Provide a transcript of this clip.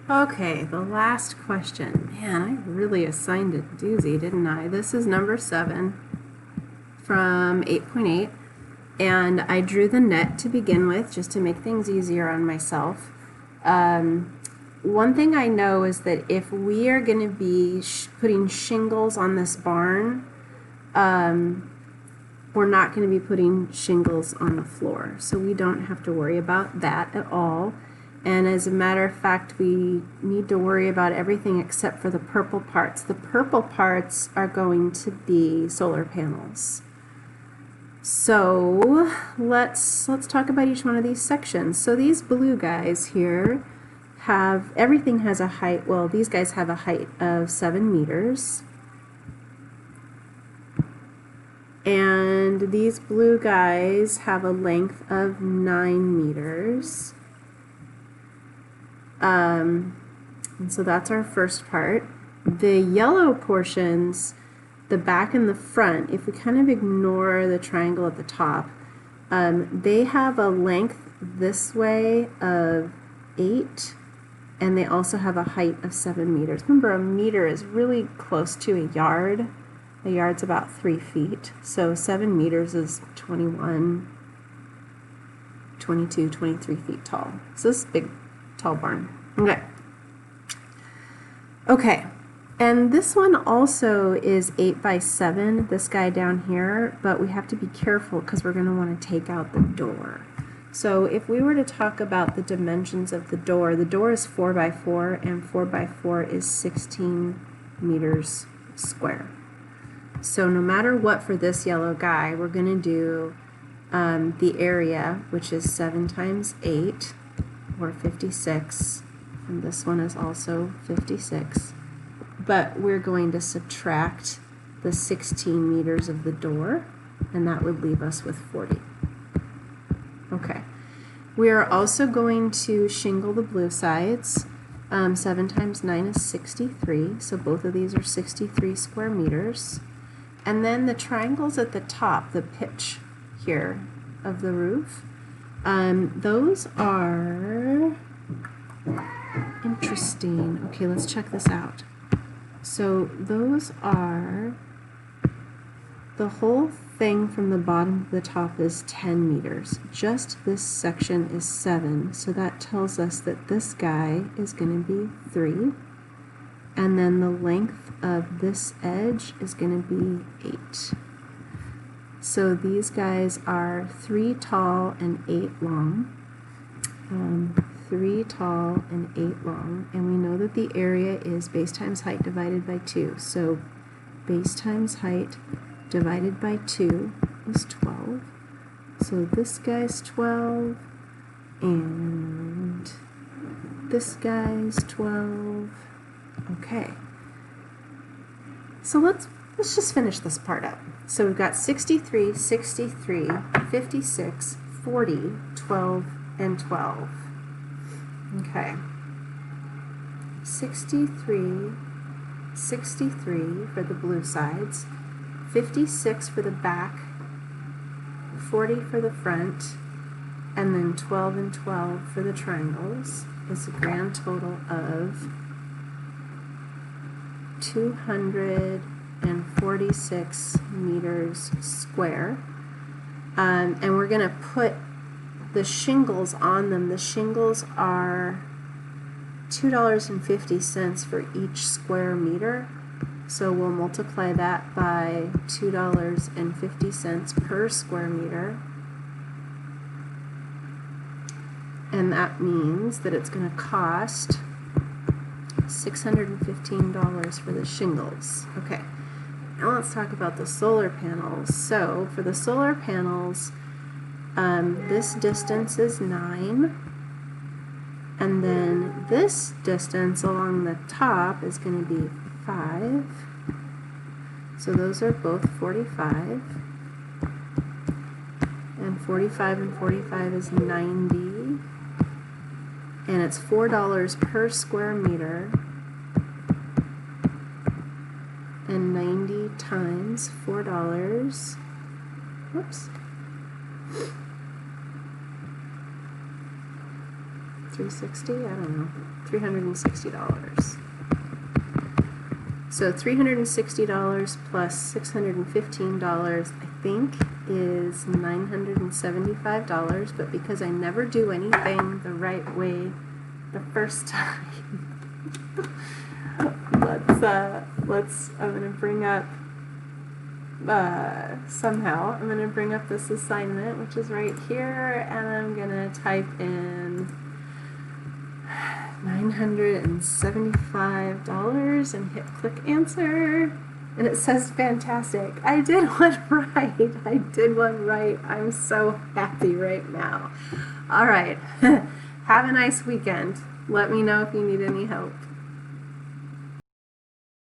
Okay, the last question. Man, I really assigned a doozy, didn't I? This is number 7 from 8.8, and I drew the net to begin with just to make things easier on myself. One thing I know is that if we are going to be putting shingles on this barn, we're not going to be putting shingles on the floor, so we don't have to worry about that at all. And as a matter of fact, we need to worry about everything except for the purple parts. The purple parts are going to be solar panels. So let's talk about each one of these sections. So these blue guys here have, everything has a height, well, these guys have a height of 7 meters. And these blue guys have a length of 9 meters. And so that's our first part. The yellow portions, the back and the front, if we kind of ignore the triangle at the top, they have a length this way of 8, and they also have a height of 7 meters. Remember, a meter is really close to a yard. A yard's about 3 feet, so 7 meters is 21, 22, 23 feet tall. So this is a big, tall barn. Okay, and this one also is 8 by 7, this guy down here, but we have to be careful because we're going to want to take out the door. So if we were to talk about the dimensions of the door is 4 by 4, and 4 by 4 is 16 meters square. So no matter what for this yellow guy, we're going to do the area, which is 7 times 8, or 56, and this one is also 56. But we're going to subtract the 16 meters of the door, and that would leave us with 40. Okay. We are also going to shingle the blue sides. 7 times 9 is 63, so both of these are 63 square meters. And then the triangles at the top, the pitch here of the roof, those are interesting. Okay, let's check this out. So those are, the whole thing from the bottom to the top is 10 meters. Just this section is 7, so that tells us that this guy is going to be 3. And then the length of this edge is going to be 8. So these guys are 3 tall and 8 long. 3 tall and 8 long. And we know that the area is base times height divided by 2. So base times height divided by 2 is 12. So this guy's 12, and this guy's 12. Okay. So let's just finish this part up. So we've got 63, 63, 56, 40, 12, and 12. Okay. 63, 63 for the blue sides, 56 for the back, 40 for the front, and then 12 and 12 for the triangles. It's a grand total of 246 meters square. And we're going to put the shingles on them. The shingles are $2.50 for each square meter. So we'll multiply that by $2.50 per square meter. And that means that it's going to cost $615 for the shingles. Okay, now let's talk about the solar panels. So for the solar panels, this distance is 9, and then this distance along the top is going to be 5. So those are both 45, and 45 and 45 is 90. And it's $4 per square meter, and 90 times $4, whoops, 360? I don't know. $360. So $360 plus $615, I think, is $975, but because I never do anything the right way the first time, I'm going to bring up, somehow, I'm going to bring up this assignment, which is right here, and I'm going to type in $975 and hit click answer, and it says fantastic. I did one right. I did one right. I'm so happy right now. All right. Have a nice weekend. Let me know if you need any help.